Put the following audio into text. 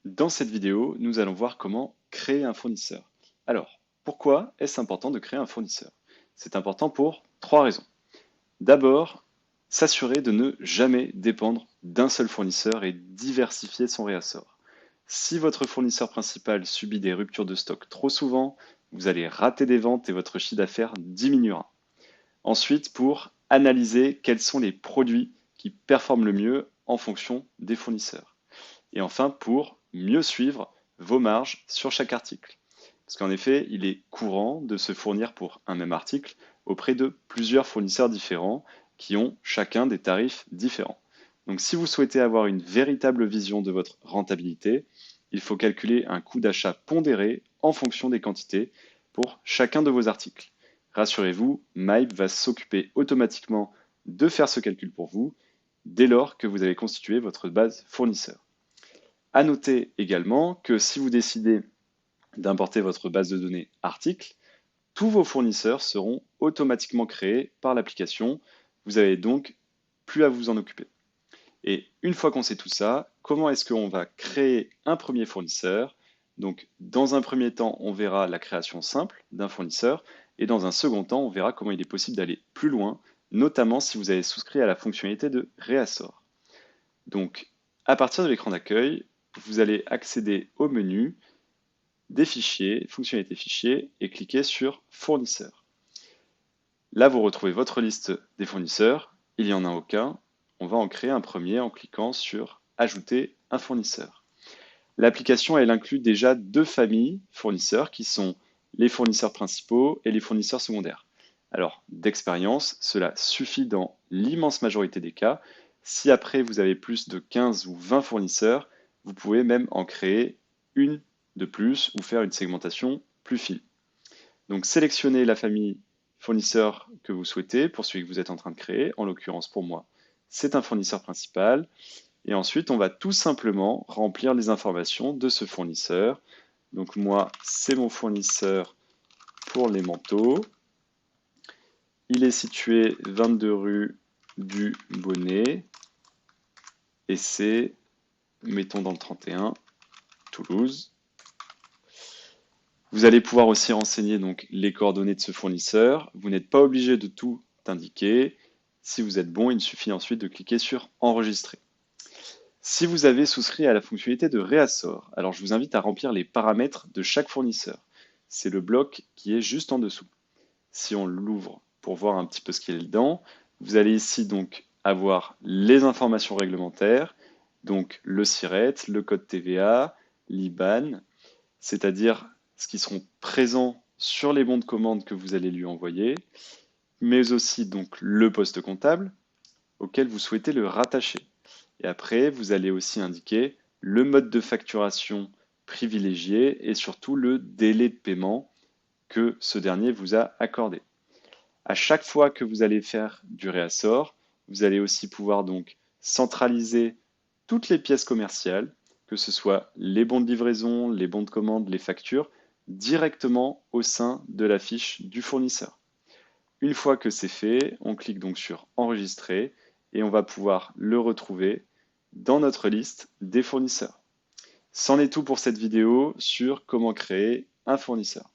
Dans cette vidéo, nous allons voir comment créer un fournisseur. Alors, pourquoi est-ce important de créer un fournisseur? C'est important pour trois raisons. D'abord, s'assurer de ne jamais dépendre d'un seul fournisseur et diversifier son réassort. Si votre fournisseur principal subit des ruptures de stock trop souvent, vous allez rater des ventes et votre chiffre d'affaires diminuera. Ensuite, pour analyser quels sont les produits qui performent le mieux en fonction des fournisseurs. Et enfin, pour mieux suivre vos marges sur chaque article. Parce qu'en effet, il est courant de se fournir pour un même article auprès de plusieurs fournisseurs différents qui ont chacun des tarifs différents. Donc si vous souhaitez avoir une véritable vision de votre rentabilité, il faut calculer un coût d'achat pondéré en fonction des quantités pour chacun de vos articles. Rassurez-vous, Mype va s'occuper automatiquement de faire ce calcul pour vous dès lors que vous avez constitué votre base fournisseur. À noter également que si vous décidez d'importer votre base de données article, tous vos fournisseurs seront automatiquement créés par l'application. Vous avez donc plus à vous en occuper. Et une fois qu'on sait tout ça, comment est-ce qu'on va créer un premier fournisseur? Donc, dans un premier temps, on verra la création simple d'un fournisseur et dans un second temps, on verra comment il est possible d'aller plus loin, notamment si vous avez souscrit à la fonctionnalité de réassort. Donc, à partir de l'écran d'accueil, vous allez accéder au menu des fichiers, fonctionnalité fichiers, et cliquer sur fournisseur. Là, vous retrouvez votre liste des fournisseurs. Il n'y en a aucun. On va en créer un premier en cliquant sur ajouter un fournisseur. L'application, elle inclut déjà deux familles fournisseurs qui sont les fournisseurs principaux et les fournisseurs secondaires. Alors, d'expérience, cela suffit dans l'immense majorité des cas. Si après vous avez plus de 15 ou 20 fournisseurs, vous pouvez même en créer une de plus ou faire une segmentation plus fine. Donc sélectionnez la famille fournisseur que vous souhaitez pour celui que vous êtes en train de créer. En l'occurrence pour moi, c'est un fournisseur principal. Et ensuite, on va tout simplement remplir les informations de ce fournisseur. Donc moi, c'est mon fournisseur pour les manteaux. Il est situé 22 rue du Bonnet et c'est, mettons dans le 31, Toulouse. Vous allez pouvoir aussi renseigner donc les coordonnées de ce fournisseur. Vous n'êtes pas obligé de tout indiquer. Si vous êtes bon, il suffit ensuite de cliquer sur Enregistrer. Si vous avez souscrit à la fonctionnalité de réassort, alors je vous invite à remplir les paramètres de chaque fournisseur. C'est le bloc qui est juste en dessous. Si on l'ouvre pour voir un petit peu ce qu'il y a dedans, vous allez ici donc avoir les informations réglementaires, donc le SIRET, le code TVA, l'IBAN, c'est-à-dire ce qui seront présents sur les bons de commande que vous allez lui envoyer, mais aussi donc le poste comptable auquel vous souhaitez le rattacher. Et après, vous allez aussi indiquer le mode de facturation privilégié et surtout le délai de paiement que ce dernier vous a accordé. À chaque fois que vous allez faire du réassort, vous allez aussi pouvoir donc centraliser toutes les pièces commerciales, que ce soit les bons de livraison, les bons de commande, les factures, directement au sein de la fiche du fournisseur. Une fois que c'est fait, on clique donc sur Enregistrer et on va pouvoir le retrouver dans notre liste des fournisseurs. C'en est tout pour cette vidéo sur comment créer un fournisseur.